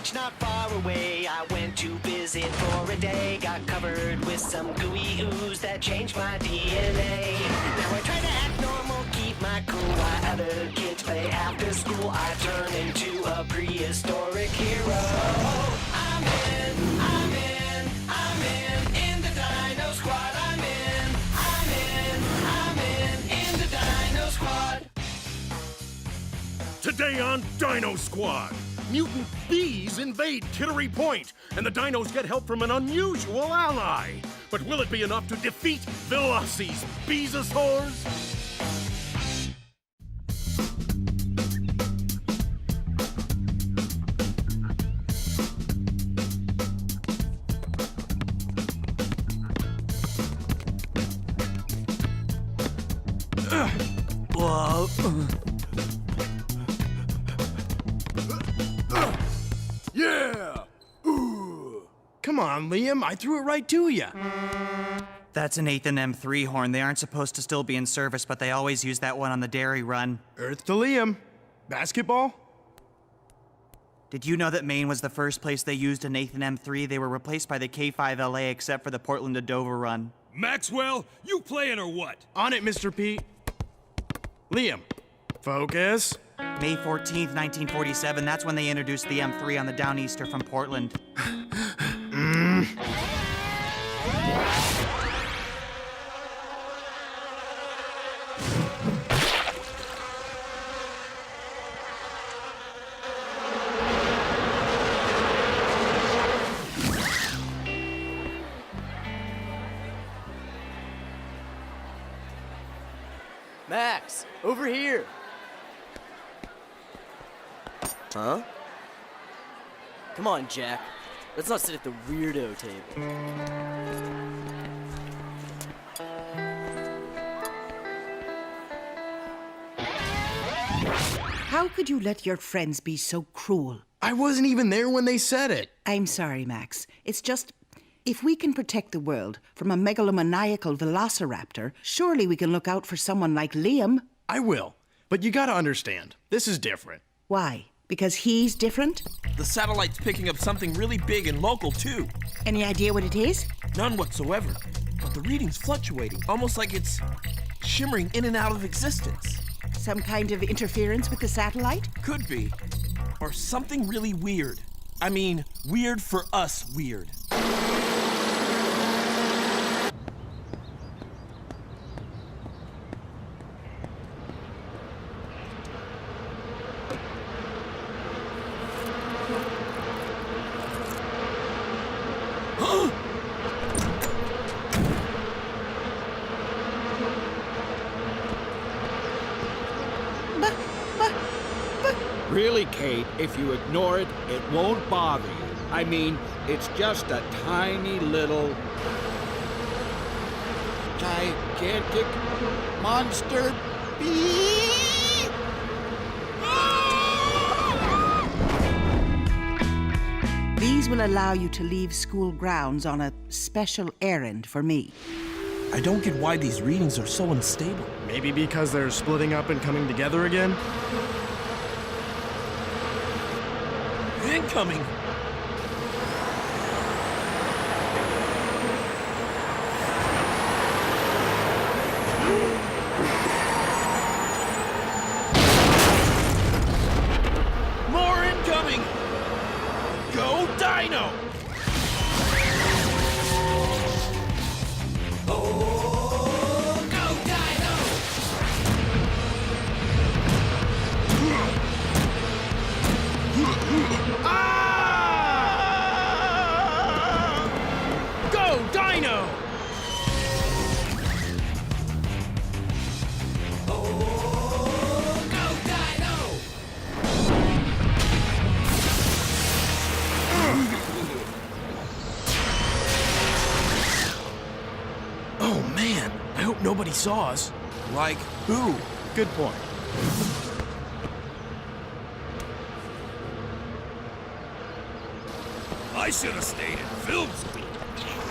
beach not far away. I went to visit for a day. Got covered with some gooey ooze that changed my DNA. Now I try to act normal, keep my cool while other kids play after school. I turn into a prehistoric hero. I'm in the Dino Squad. I'm in the Dino Squad. Today on Dino Squad, mutant bees invade Kittery Point, and the dinos get help from an unusual ally. But will it be enough to defeat Velosi's Dinosaurs? Yeah! Come on, Liam, I threw it right to you. That's an 8th and M3 horn. They aren't supposed to still be in service, but they always use that one on the dairy run. Earth to Liam. Basketball? Did you know that Maine was the first place they used an 8th and M3? They were replaced by the K5LA except for the Portland to Dover run. Maxwell, you playing or what? On it, Mr. Pete. Liam, focus. May 14th, 1947, that's when they introduced the M3 on the Downeaster from Portland. Max, over here. Huh? Come on, Jack. Let's not sit at the weirdo table. How could you let your friends be so cruel? I wasn't even there when they said it. I'm sorry, Max. It's just, if we can protect the world from a megalomaniacal velociraptor, surely we can look out for someone like Liam. I will, but you gotta understand, this is different. Why? Because he's different? The satellite's picking up something really big and local, too. Any idea what it is? None whatsoever. But the reading's fluctuating, almost like it's shimmering in and out of existence. Some kind of interference with the satellite? Could be. Or something really weird. I mean, weird for us weird. Really, Kate, if you ignore it, it won't bother you. I mean, it's just a tiny little... gigantic monster bee! These will allow you to leave school grounds on a special errand for me. I don't get why these readings are so unstable. Maybe because they're splitting up and coming together again? Incoming! More incoming! Go Dino! Dino! Oh man, I hope nobody saw us. Like who? Good point. I should have stayed in film school.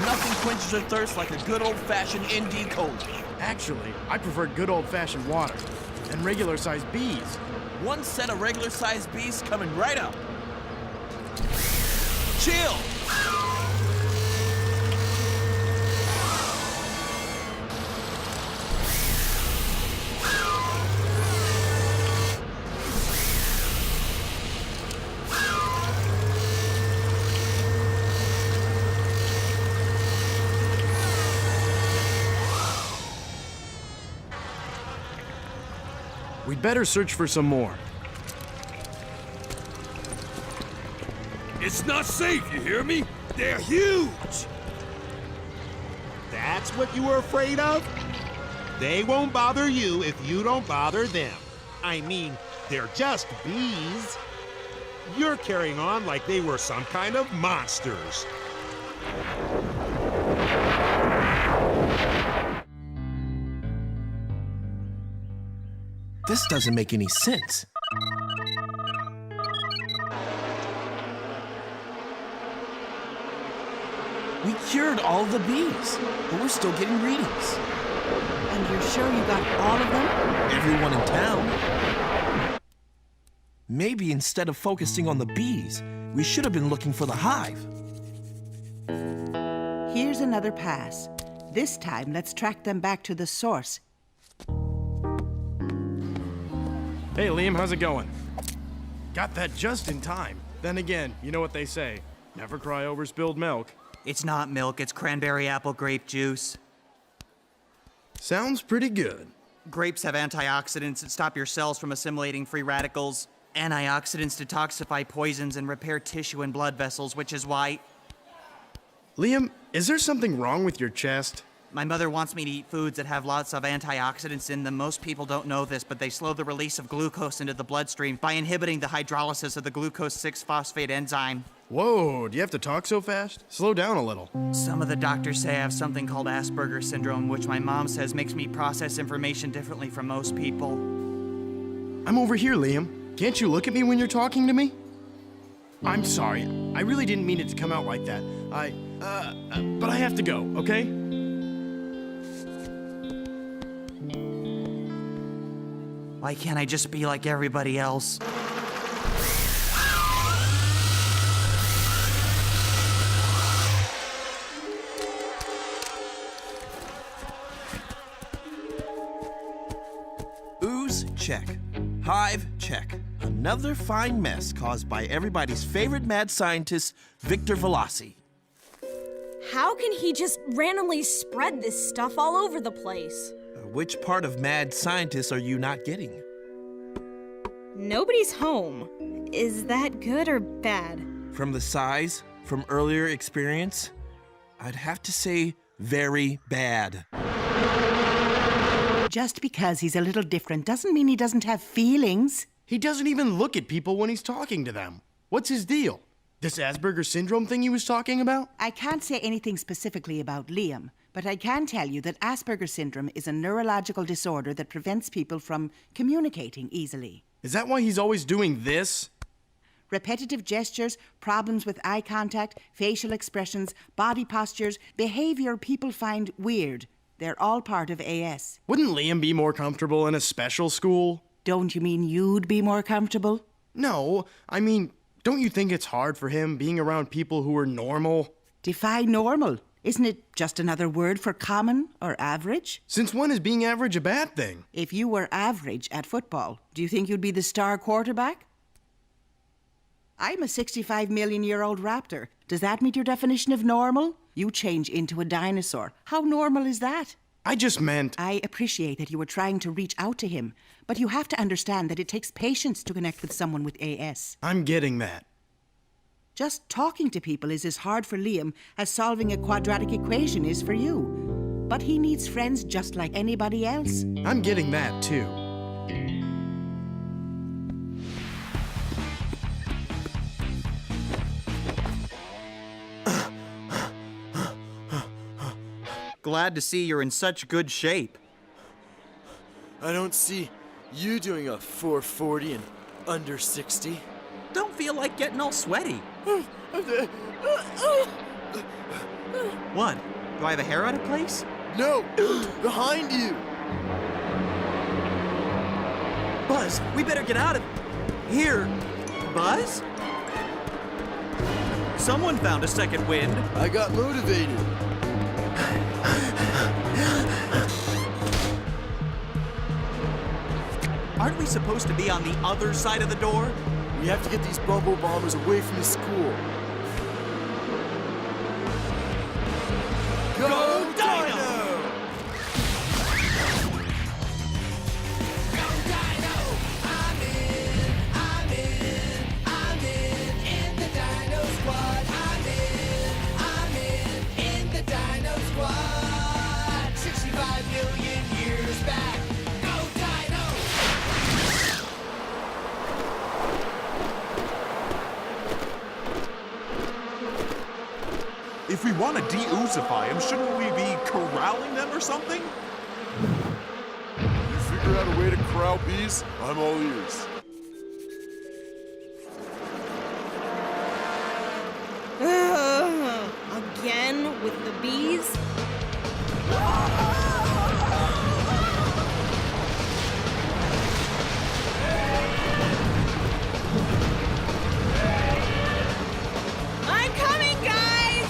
Nothing quenches your thirst like a good old-fashioned ND Cola. Actually, I prefer good old-fashioned water and regular-sized bees. One set of regular-sized bees coming right up. chill. We'd better search for some more. It's not safe, you hear me? They're huge! That's what you were afraid of? They won't bother you if you don't bother them. I mean, they're just bees. You're carrying on like they were some kind of monsters. This doesn't make any sense. We cured all the bees, but we're still getting readings. And you're sure you got all of them? Everyone in town. Maybe instead of focusing on the bees, we should have been looking for the hive. Here's another pass. This time, let's track them back to the source. Hey, Liam, how's it going? Got that just in time. Then again, you know what they say. Never cry over spilled milk. It's not milk, it's cranberry apple grape juice. Sounds pretty good. Grapes have antioxidants that stop your cells from assimilating free radicals. Antioxidants detoxify poisons and repair tissue and blood vessels, which is why... Liam, is there something wrong with your chest? My mother wants me to eat foods that have lots of antioxidants in them. Most people don't know this, but they slow the release of glucose into the bloodstream by inhibiting the hydrolysis of the glucose 6-phosphate enzyme. Whoa, do you have to talk so fast? Slow down a little. Some of the doctors say I have something called Asperger Syndrome, which my mom says makes me process information differently from most people. I'm over here, Liam. Can't you look at me when you're talking to me? I'm sorry. I really didn't mean it to come out like that. But I have to go, okay? Why can't I just be like everybody else? Ooze, check. Hive, check. Another fine mess caused by everybody's favorite mad scientist, Victor Velosi. How can he just randomly spread this stuff all over the place? Which part of mad scientist are you not getting? Nobody's home. Is that good or bad? From the size, from earlier experience, I'd have to say very bad. Just because he's a little different doesn't mean he doesn't have feelings. He doesn't even look at people when he's talking to them. What's his deal? This Asperger Syndrome thing he was talking about? I can't say anything specifically about Liam, but I can tell you that Asperger Syndrome is a neurological disorder that prevents people from communicating easily. Is that why he's always doing this? Repetitive gestures, problems with eye contact, facial expressions, body postures, behavior people find weird. They're all part of AS. Wouldn't Liam be more comfortable in a special school? Don't you mean you'd be more comfortable? No, I mean, don't you think it's hard for him being around people who are normal? Define normal. Isn't it just another word for common or average? Since when is being average a bad thing? If you were average at football, do you think you'd be the star quarterback? I'm a 65-million-year-old raptor. Does that meet your definition of normal? You change into a dinosaur. How normal is that? I just meant... I appreciate that you were trying to reach out to him, but you have to understand that it takes patience to connect with someone with AS. I'm getting that. Just talking to people is as hard for Liam as solving a quadratic equation is for you. But he needs friends just like anybody else. I'm getting that, too. Glad to see you're in such good shape. I don't see you doing a 440 and under 60. Don't feel like getting all sweaty. What? Do I have a hair out of place? No! Behind you! Buzz, we better get out of here. Buzz? Someone found a second wind. I got motivated. Aren't we supposed to be on the other side of the door? We have to get these bubble bombers away from the school. Go Dino! In the Dino Squad. I'm in the Dino Squad. 65 million years back. Go Dino! If we want to de-oozify them, shouldn't we be corralling them or something? You figure out a way to corral bees? I'm all ears. Again with the bees? I'm coming, guys!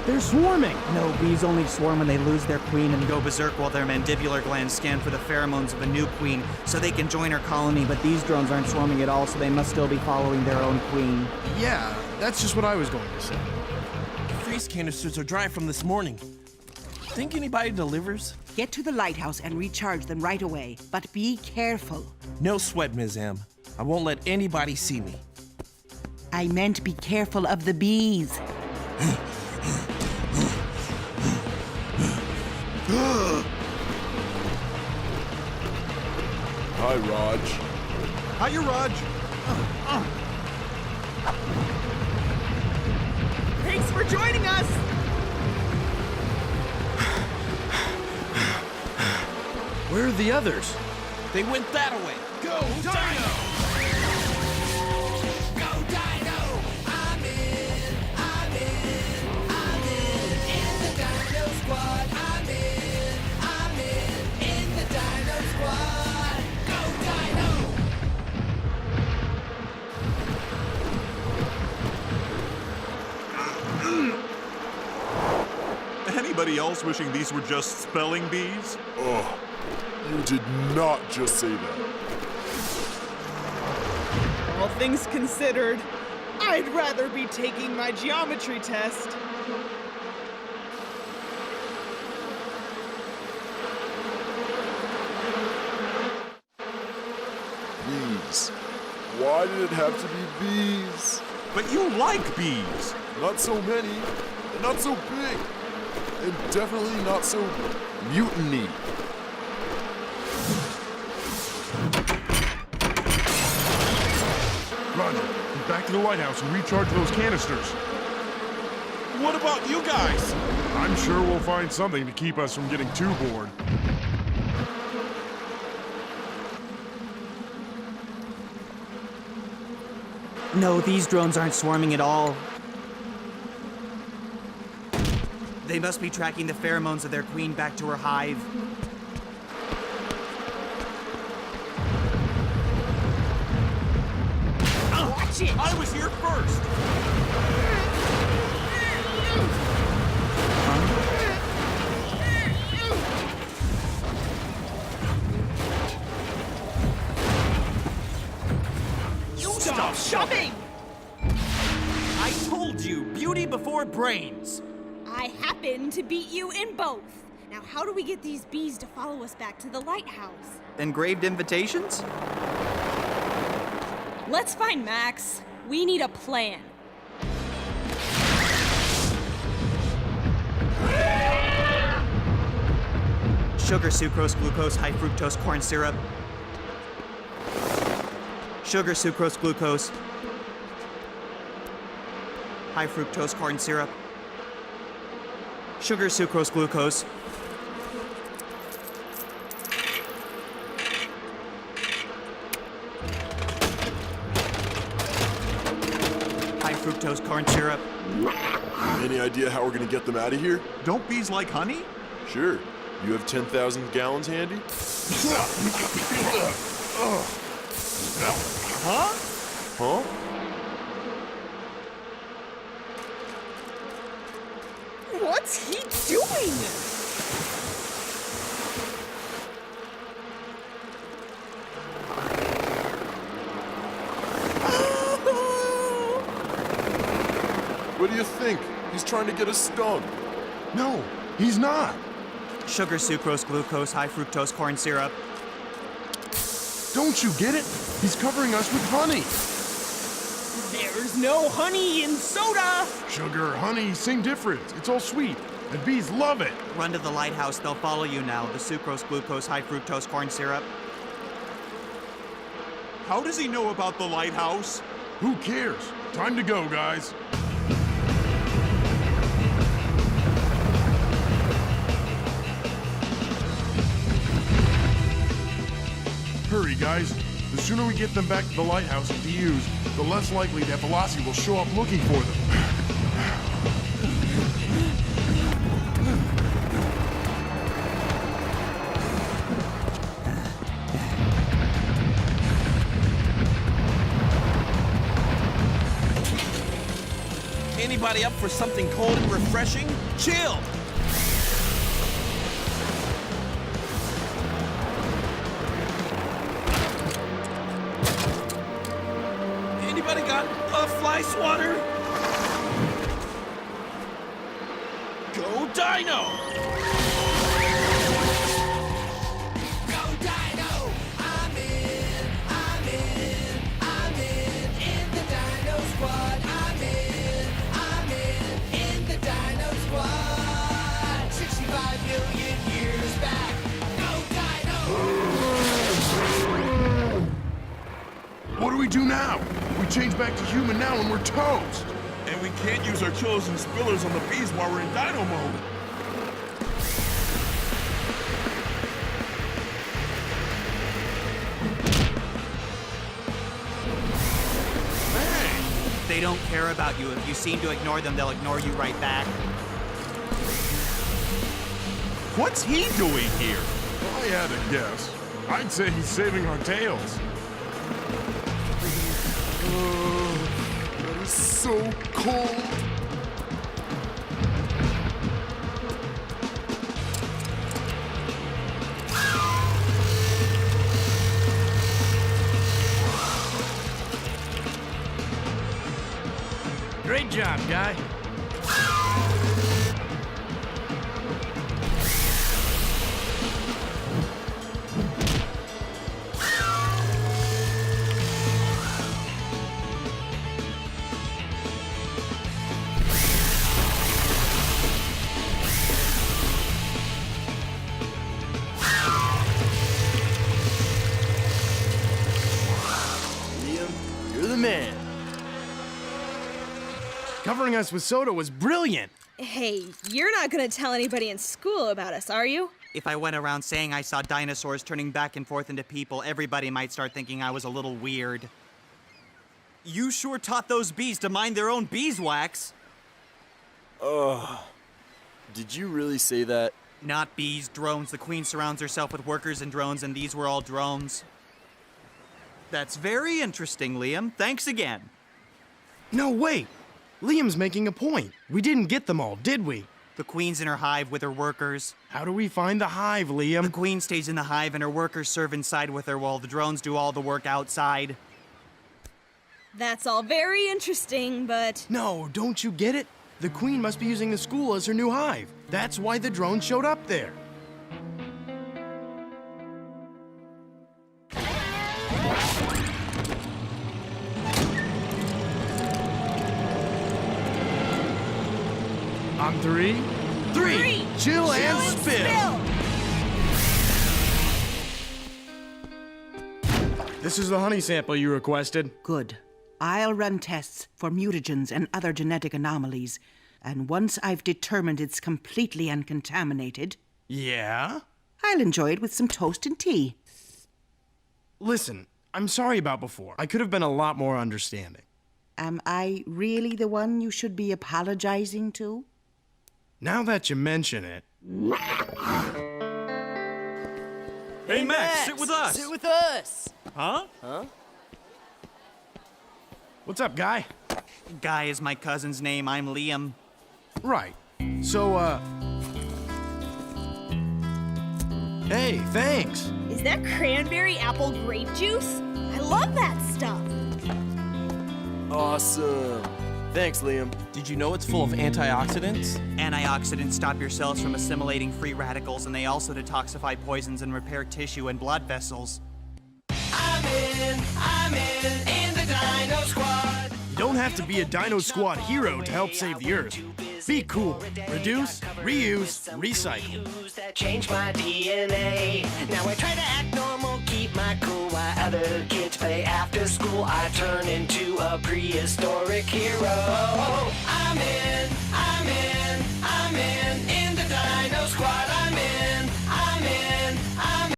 They're swarming. No, bees only swarm when they lose their queen and go berserk while their mandibular glands scan for the pheromones of a new queen so they can join her colony. But these drones aren't swarming at all, so they must still be following their own queen. Yeah, that's just what I was going to say. Freeze canisters are dry from this morning. Think anybody delivers? Get to the lighthouse and recharge them right away. But be careful. No sweat, Ms. M. I won't let anybody see me. I meant be careful of the bees. Hi, Raj. Hiya, Raj. Thanks for joining us! Where are the others? They went that way. Go Dino! Go Dino! I'm in the Dino Squad. I'm in the Dino Squad. Go Dino! Anybody else wishing these were just spelling bees? Oh, you did not just say that. All things considered, I'd rather be taking my geometry test. Bees. Why did it have to be bees? But you like bees. Not so many, and not so big, and definitely not so mutiny. Roger, get back to the lighthouse and recharge those canisters. What about you guys? I'm sure we'll find something to keep us from getting too bored. No, these drones aren't swarming at all. They must be tracking the pheromones of their queen back to her hive. Watch it! I was here first. Stop shoving! I told you, beauty before brains. I happen to beat you in both. Now, how do we get these bees to follow us back to the lighthouse? Engraved invitations? Let's find Max. We need a plan. Sugar, sucrose, glucose, high fructose, corn syrup. Sugar, sucrose, glucose. High fructose, corn syrup. Sugar, sucrose, glucose. High fructose, corn syrup. Any idea how we're gonna get them out of here? Don't bees like honey? Sure. You have 10,000 gallons handy? Huh? Huh? What's he doing? What do you think? He's trying to get us stung. No, he's not. Sugar, sucrose, glucose, high fructose corn syrup. Don't you get it? He's covering us with honey. There's no honey in soda! Sugar, honey, same difference. It's all sweet. And bees love it. Run to the lighthouse, they'll follow you now. The sucrose, glucose, high fructose corn syrup. How does he know about the lighthouse? Who cares? Time to go, guys. Hurry, guys. The sooner we get them back to the lighthouse and DUs, the less likely that Velosi will show up looking for them. Anybody up for something cold and refreshing? Chill! Anybody got a fly swatter? Go Dino! Go Dino! I'm in the Dino Squad. I'm in the Dino Squad. 65 million years back. Go Dino! What do we do now? We change back to human now and we're toast. And we can't use our killers and spillers on the bees while we're in dino mode. They don't care about you. If you seem to ignore them, they'll ignore you right back. What's he doing here? If I had to guess, I'd say he's saving our tails. That is so cold. Great job, guy. Liam, you're the man. Covering us with soda was brilliant. Hey, you're not gonna tell anybody in school about us, are you? If I went around saying I saw dinosaurs turning back and forth into people, everybody might start thinking I was a little weird. You sure taught those bees to mind their own beeswax. Did you really say that? Not bees, drones. The queen surrounds herself with workers and drones, and these were all drones. That's very interesting, Liam. Thanks again. No, wait. Liam's making a point. We didn't get them all, did we? The queen's in her hive with her workers. How do we find the hive, Liam? The queen stays in the hive and her workers serve inside with her while the drones do all the work outside. That's all very interesting, but... No, don't you get it? The queen must be using the school as her new hive. That's why the drone showed up there. On three. Chill and spill. This is the honey sample you requested. Good. I'll run tests for mutagens and other genetic anomalies. And once I've determined it's completely uncontaminated, Yeah? I'll enjoy it with some toast and tea. Listen, I'm sorry about before. I could have been a lot more understanding. Am I really the one you should be apologizing to? Now that you mention it... Hey, Max, sit with us. Sit with us. Huh? Huh? What's up, Guy? Guy is my cousin's name. I'm Liam. Right. So, hey, thanks. Is that cranberry apple grape juice? I love that stuff. Awesome. Thanks, Liam. Did you know it's full of antioxidants? Antioxidants stop your cells from assimilating free radicals, and they also detoxify poisons and repair tissue and blood vessels. I'm in the Dino Squad. You don't have to be a Dino Squad hero to help save the Earth. Be cool. Reduce, reuse, recycle. That changed my DNA. Now I try to act normal, keep my cool while other kids play after school. I turn into a prehistoric hero. I'm in